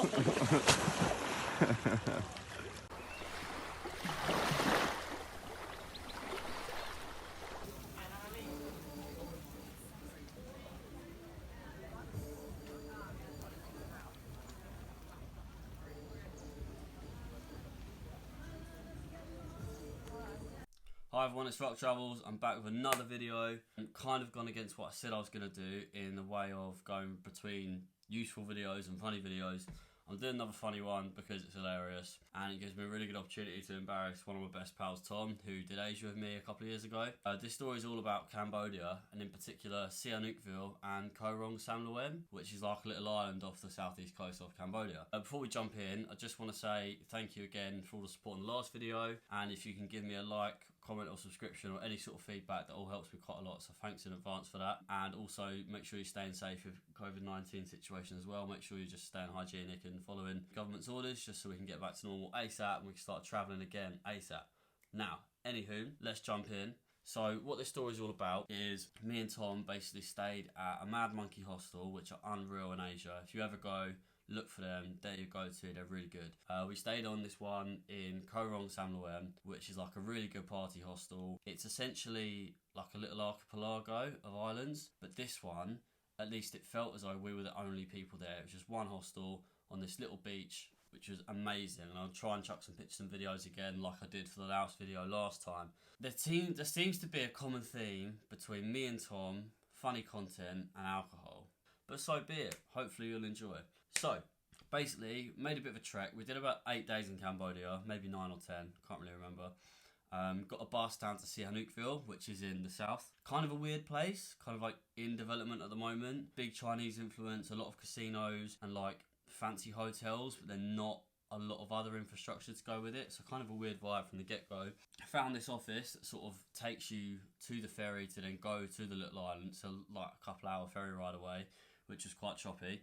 Hi everyone, it's Rock Travels. I'm back with another video. I'm kind of gone against what I said I was going to do in the way of going between useful videos and funny videos. I'm doing another funny one because it's hilarious and it gives me a really good opportunity to embarrass one of my best pals, Tom, who did Asia with me a couple of years ago. This story is all about Cambodia and in particular Sihanoukville and Koh Rong Samloen, which is like a little island off the southeast coast of Cambodia. Before we jump in, I just want to say thank you again for all the support in the last video, and if you can give me a like, comment or subscription or any sort of feedback, that all helps me quite a lot, so thanks in advance for that. And also make sure you're staying safe with COVID-19 situation as well. Make sure you're just staying hygienic and following government's orders, just so we can get back to normal ASAP and we can start travelling again ASAP. Now, anywho, let's jump in. So what this story is all about is me and Tom basically stayed at a Mad Monkey hostel, which are unreal in Asia. If you ever go, look for them, they're your go-to, they're really good. We stayed on this one in Koh Rong Samloen, which is like a really good party hostel. It's essentially like a little archipelago of islands, but this one, at least it felt as though we were the only people there. It was just one hostel on this little beach, which was amazing, and I'll try and chuck some pictures and videos again like I did for the last video last time. There seems to be a common theme between me and Tom, funny content and alcohol, but so be it. Hopefully you'll enjoy. So basically made a bit of a trek. We did about 8 days in Cambodia, maybe 9 or 10, can't really remember. Got a bus down to Sihanoukville, which is in the south. Kind of a weird place, kind of like in development at the moment. Big Chinese influence, a lot of casinos and like fancy hotels, but then not a lot of other infrastructure to go with it, so kind of a weird vibe from the get-go. I found this office that sort of takes you to the ferry to then go to the little island, so like a couple hour ferry ride away, which was quite choppy.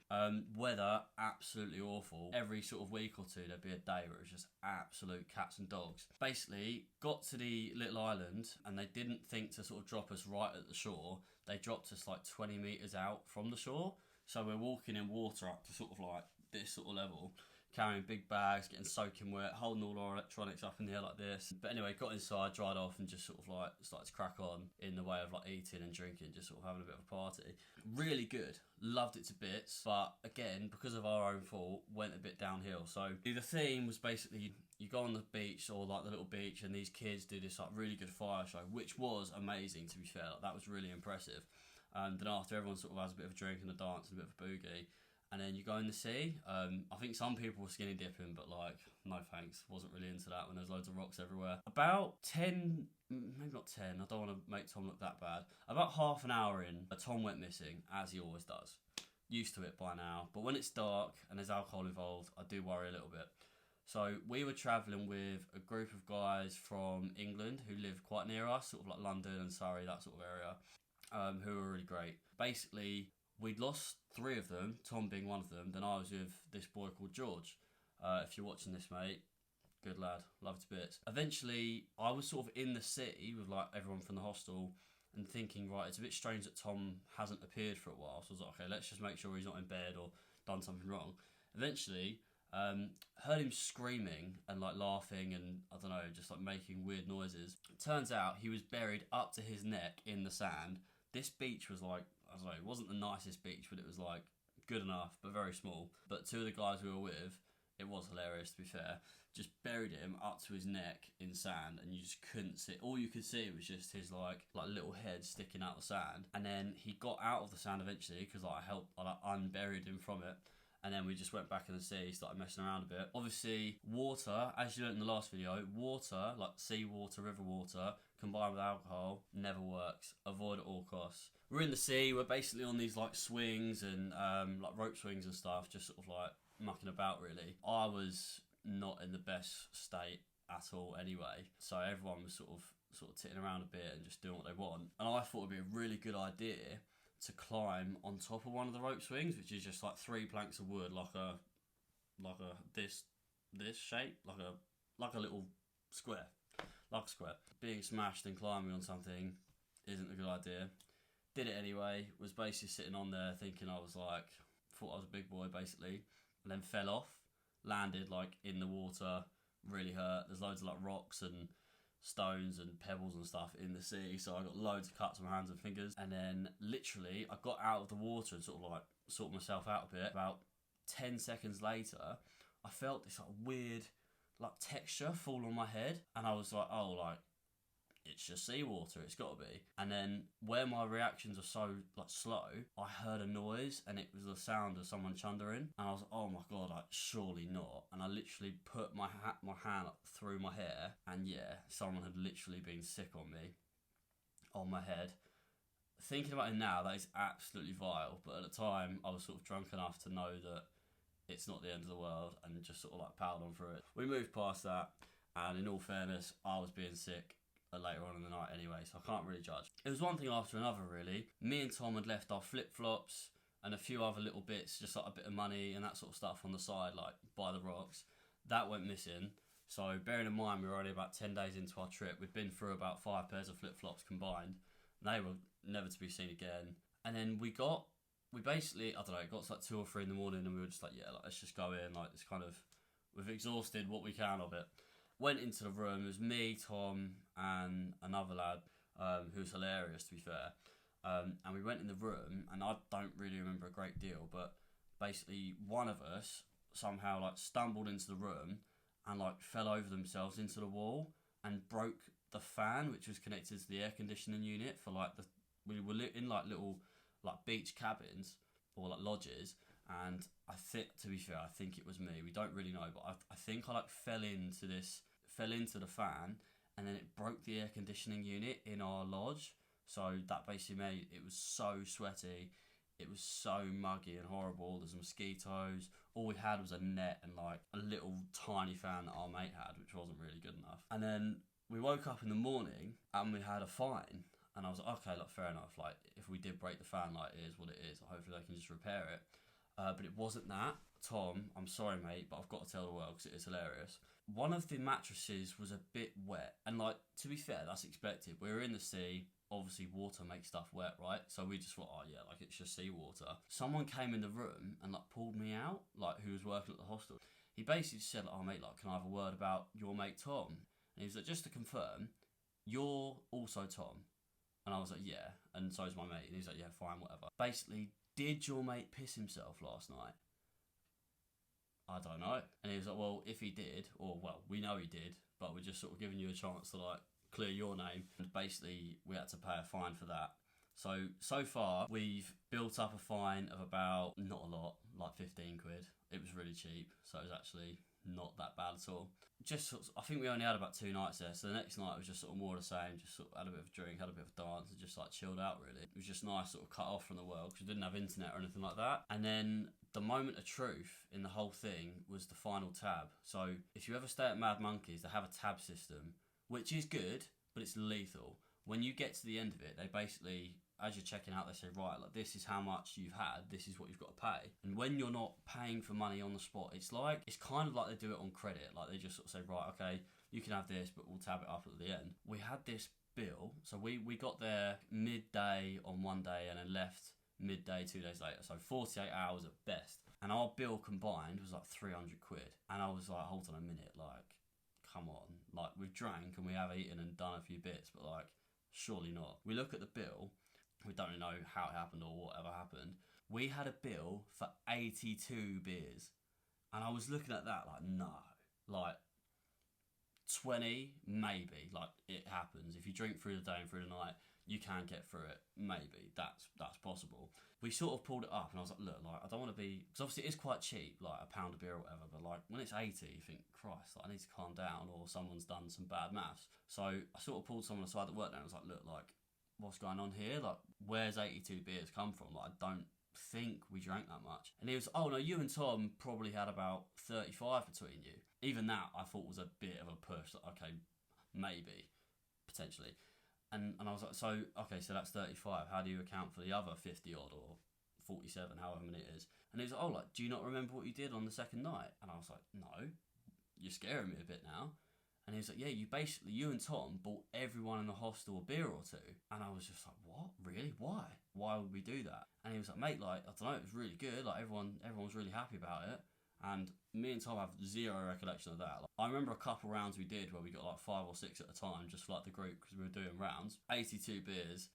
Weather, absolutely awful. Every sort of week or two there'd be a day where it was just absolute cats and dogs. Basically, got to the little island and they didn't think to sort of drop us right at the shore. They dropped us like 20 metres out from the shore. So we're walking in water up to sort of like this sort of level, carrying big bags, getting soaking wet, holding all our electronics up in the air like this. But anyway, got inside, dried off, and just sort of like started to crack on in the way of like eating and drinking, just sort of having a bit of a party. Really good, loved it to bits, but again, because of our own fault, went a bit downhill. So the theme was basically you go on the beach or like the little beach, and these kids do this like really good fire show, which was amazing to be fair. Like, that was really impressive. Then after, everyone sort of has a bit of a drink and a dance and a bit of a boogie. And then you go in the sea. I think some people were skinny dipping, but like, no thanks. Wasn't really into that when there's loads of rocks everywhere. About 10, maybe not 10, I don't want to make Tom look that bad. About half an hour in, Tom went missing, as he always does. Used to it by now. But when it's dark and there's alcohol involved, I do worry a little bit. So we were travelling with a group of guys from England who live quite near us, sort of like London and Surrey, that sort of area, who were really great. Basically, we'd lost 3 of them, Tom being one of them. Then I was with this boy called George. If you're watching this, mate, good lad, love to bits. Eventually, I was sort of in the city with like everyone from the hostel and thinking, right, it's a bit strange that Tom hasn't appeared for a while. So I was like, okay, let's just make sure he's not in bed or done something wrong. Eventually, heard him screaming and like laughing and I don't know, just like making weird noises. Turns out he was buried up to his neck in the sand. This beach was like, I don't know, it wasn't the nicest beach, but it was like good enough, but very small. But 2 of the guys we were with, it was hilarious to be fair, just buried him up to his neck in sand, and you just couldn't see. All you could see was just his like little head sticking out of the sand. And then he got out of the sand eventually because like, I like unburied him from it. And then we just went back in the sea, started messing around a bit. Obviously, water, as you learned in the last video, water, like sea water, river water, combined with alcohol, never works. Avoid at all costs. We're in the sea, we're basically on these like swings and like rope swings and stuff, just sort of like mucking about really. I was not in the best state at all anyway, so everyone was sort of titting around a bit and just doing what they want. And I thought it'd be a really good idea to climb on top of one of the rope swings, which is just like 3 planks of wood, like a this shape, like a little square, like a square. Being smashed and climbing on something isn't a good idea. Did it anyway. Was basically sitting on there thinking I was like, thought I was a big boy basically. and then fell off, landed like in the water, really hurt. There's loads of like rocks and stones and pebbles and stuff in the sea, so I got loads of cuts on my hands and fingers. And then literally I got out of the water and sort of like sorted myself out a bit. About 10 seconds later, I felt this like weird like texture fall on my head, and I was like, oh, like it's just seawater, it's got to be. And then where my reactions are so like slow, I heard a noise, and it was the sound of someone chundering, and I was like, oh my god, like surely not. And I literally put my hand up through my hair, and yeah, someone had literally been sick on me, on my head. Thinking about it now, that is absolutely vile, but at the time I was sort of drunk enough to know that it's not the end of the world, and just sort of like powered on through it. We moved past that, and in all fairness, I was being sick later on in the night anyway, so I can't really judge. It was one thing after another, really. Me and Tom had left our flip-flops and a few other little bits, just like a bit of money and that sort of stuff on the side, like by the rocks. That went missing. So bearing in mind we were only about 10 days into our trip, we'd been through about 5 pairs of flip-flops combined. They were never to be seen again. And then we basically, I don't know, it got to like 2 or 3 in the morning, and we were just like, yeah, like, let's just go in, like it's kind of, we've exhausted what we can of it. Went into the room. It was me, Tom, and another lad who was hilarious, to be fair. And we went in the room, and I don't really remember a great deal, but basically one of us somehow like stumbled into the room and like fell over themselves into the wall and broke the fan, which was connected to the air conditioning unit for like we were in like little like beach cabins or like lodges. And to be fair, I think it was me. We don't really know, but I think I like fell into the fan, and then it broke the air conditioning unit in our lodge. So that basically made it was so sweaty, it was so muggy and horrible. There's mosquitoes. All we had was a net and like a little tiny fan that our mate had, which wasn't really good enough. And then we woke up in the morning and we had a fine. And I was like, okay, like fair enough. Like if we did break the fan, like it is what it is. Hopefully they can just repair it. But it wasn't that. Tom, I'm sorry, mate, but I've got to tell the world because it is hilarious. One of the mattresses was a bit wet, and like to be fair, that's expected. We were in the sea. Obviously, water makes stuff wet, right? So we just thought, oh yeah, like it's just seawater. Someone came in the room and like pulled me out, like who was working at the hostel. He basically said, like, oh mate, like can I have a word about your mate Tom? And he was like, just to confirm, you're also Tom. And I was like, yeah, and so is my mate. And he's like, yeah, fine, whatever. Basically, did your mate piss himself last night? I don't know. And he was like, well, if he did, or well, we know he did, but we're just sort of giving you a chance to like clear your name. And basically, we had to pay a fine for that. So far, we've built up a fine of about, not a lot, like 15 quid. It was really cheap, so it was actually not that bad at all. Just sort of, I think we only had about 2 nights there, so the next night was just sort of more of the same. Just sort of had a bit of a drink, had a bit of a dance, and just like chilled out really. It was just nice, sort of cut off from the world because we didn't have internet or anything like that. And then the moment of truth in the whole thing was the final tab. So if you ever stay at Mad Monkeys, they have a tab system, which is good, but it's lethal. When you get to the end of it, they basically, as you're checking out, they say, right, like this is how much you've had, this is what you've got to pay. And when you're not paying for money on the spot, it's kind of like they do it on credit. Like they just sort of say, right, okay, you can have this, but we'll tab it up at the end. We had this bill, so we got there midday on one day and then left midday 2 days later, so 48 hours at best. And our bill combined was like 300 quid. And I was like, hold on a minute, like, come on. Like, we've drank and we have eaten and done a few bits, but like, surely not. We look at the bill, we don't know how it happened or whatever happened. We had a bill for 82 beers. And I was looking at that like, no. Like, 20, maybe. Like, it happens. If you drink through the day and through the night, you can get through it. Maybe. That's possible. We sort of pulled it up and I was like, look, like, I don't want to be... Because obviously it is quite cheap, like a pound of beer or whatever, but like, when it's 80, you think, Christ, like, I need to calm down or someone's done some bad maths. So I sort of pulled someone aside that worked there and I was like, look, like, what's going on here? Like, where's 82 beers come from? Like, I don't think we drank that much. And he was, oh no, you and Tom probably had about 35 between you. Even that I thought was a bit of a push. Like, okay, maybe, potentially. And I was like, so, okay, so that's 35. How do you account for the other 50 odd or 47, however many it is? And he was like, oh, like, do you not remember what you did on the second night? And I was like, no, you're scaring me a bit now. And he was like, yeah, you and Tom bought everyone in the hostel a beer or 2. And I was just like, what? Really? Why? Why would we do that? And he was like, mate, like, I don't know, it was really good. Like, everyone was really happy about it. And me and Tom have zero recollection of that. Like, I remember a couple rounds we did where we got like 5 or 6 at a time, just for like the group, because we were doing rounds. 82 beers,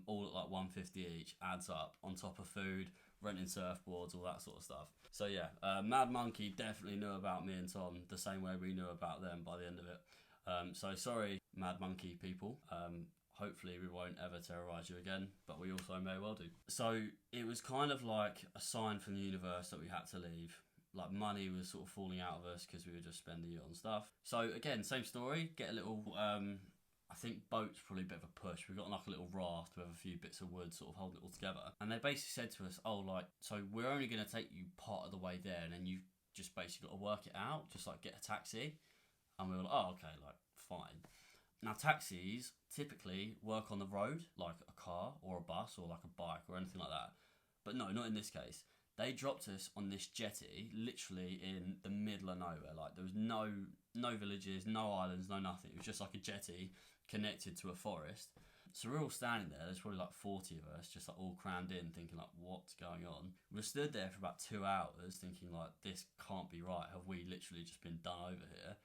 all at like 150 each, adds up, on top of food, renting surfboards, all that sort of stuff. So yeah, Mad Monkey definitely knew about me and Tom the same way we knew about them by the end of it. So sorry, Mad Monkey people. Hopefully we won't ever terrorise you again, but we also may well do. So it was kind of like a sign from the universe that we had to leave. Like, money was sort of falling out of us because we were just spending it on stuff. So again, same story. Get a little, I think boat's probably a bit of a push. We got like a little raft with a few bits of wood sort of holding it all together. And they basically said to us, oh, like, so we're only going to take you part of the way there, and then you just basically got to work it out, just like get a taxi. And we were like, oh, okay, like, fine. Now, taxis typically work on the road, like a car or a bus or like a bike or anything like that. But no, not in this case. They dropped us on this jetty, literally in the middle of nowhere. Like, there was no villages, no islands, no nothing. It was just like a jetty connected to a forest. So we're all standing there. There's probably like 40 of us, just like all crammed in, thinking like, what's going on? We stood there for about 2 hours, thinking like, this can't be right. Have we literally just been done over here?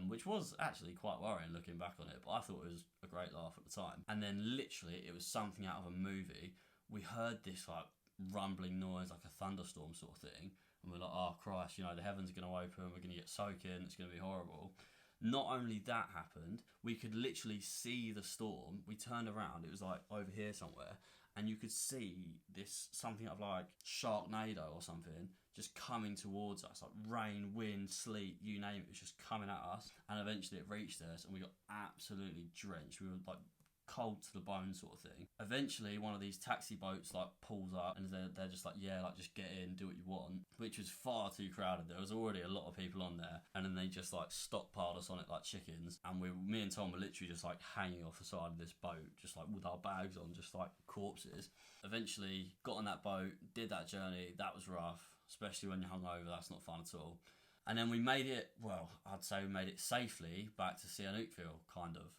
Which was actually quite worrying looking back on it, but I thought it was a great laugh at the time. And then literally, it was something out of a movie. We heard this like rumbling noise, like a thunderstorm sort of thing, and we're like, oh Christ, you know, the heavens are going to open, we're going to get soaking, it's going to be horrible. Not only that happened, we could literally see the storm. We turned around, it was like over here somewhere, and you could see this, something of like Sharknado or something, just coming towards us, like rain, wind, sleet, you name it, was just coming at us. And eventually it reached us, and we got absolutely drenched. We were like cold to the bone sort of thing. Eventually one of these taxi boats like pulls up, and they're just like, yeah, like just get in, do what you want, which was far too crowded. There was already a lot of people on there, and then they just like stockpiled us on it like chickens, and me and Tom were literally just like hanging off the side of this boat, just like with our bags on, just like corpses. Eventually got on that boat, did that journey. That was rough, especially when you're hungover. That's not fun at all. And then we made it, well, I'd say we made it safely back to Sihanoukville, kind of.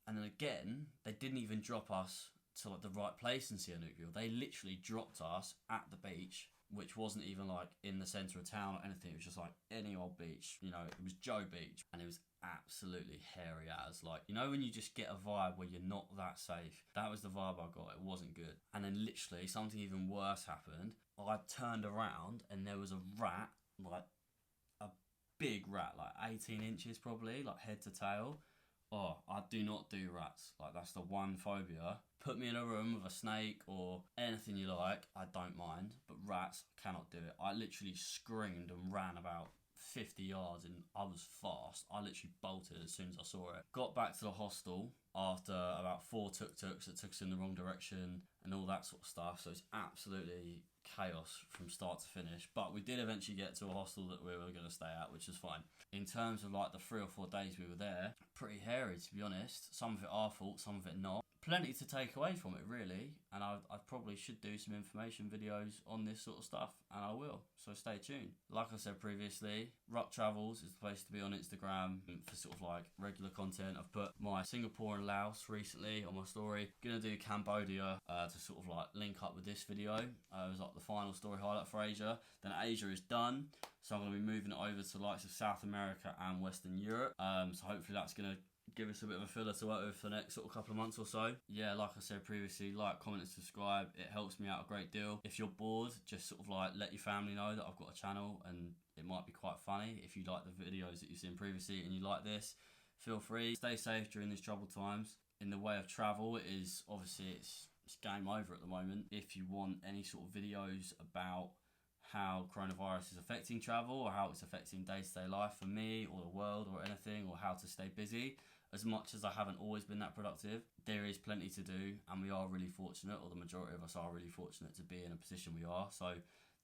And then again, they didn't even drop us to like the right place in Sihanoukville. They literally dropped us at the beach, which wasn't even like in the centre of town or anything. It was just like any old beach. You know, it was Joe Beach, and it was absolutely hairy as. Like, you know when you just get a vibe where you're not that safe? That was the vibe I got. It wasn't good. And then literally something even worse happened. I turned around and there was a rat, like a big rat, like 18 inches probably, like head to tail. Oh, I do not do rats. Like, that's the one phobia. Put me in a room with a snake or anything you like, I don't mind. But rats, cannot do it. I literally screamed and ran about 50 yards, and I was fast. I literally bolted as soon as I saw it. Got back to the hostel after about 4 tuk-tuks that took us in the wrong direction and all that sort of stuff. So it's absolutely chaos from start to finish. But we did eventually get to a hostel that we were going to stay at, which was fine. In terms of like the 3 or 4 days we were there, pretty hairy to be honest. Some of it our fault, some of it not. Plenty to take away from it really, and I probably should do some information videos on this sort of stuff, and I will, so stay tuned. Like I said previously, Ruck Travels is the place to be on Instagram for sort of like regular content. I've put my Singapore and Laos recently on my story. Gonna do Cambodia to sort of like link up with this video. It was like the final story highlight for Asia. Then Asia is done, so I'm going to be moving it over to the likes of South America and Western Europe. So hopefully that's going to give us a bit of a filler to work with for the next sort of couple of months or so. Yeah, like I said previously, like, comment and subscribe. It helps me out a great deal. If you're bored, just sort of like let your family know that I've got a channel and it might be quite funny. If you like the videos that you've seen previously and you like this, feel free. Stay safe during these troubled times. In the way of travel, it is obviously it's game over at the moment. If you want any sort of videos about how coronavirus is affecting travel or how it's affecting day-to-day life for me or the world or anything, or how to stay busy, as much as I haven't always been that productive, there is plenty to do, and we are really fortunate, or the majority of us are really fortunate to be in a position we are. So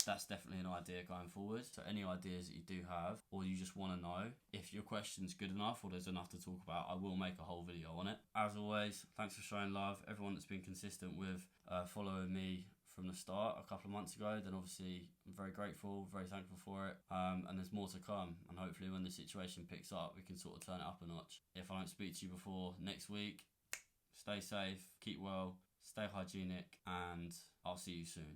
that's definitely an idea going forward. So any ideas that you do have, or you just want to know if your question's good enough or there's enough to talk about, I will make a whole video on it. As always, thanks for showing love. Everyone that's been consistent with following me from the start a couple of months ago, then obviously I'm very grateful, very thankful for it, and there's more to come, and hopefully when the situation picks up we can sort of turn it up a notch. If I don't speak to you before next week, stay safe, keep well, stay hygienic, and I'll see you soon.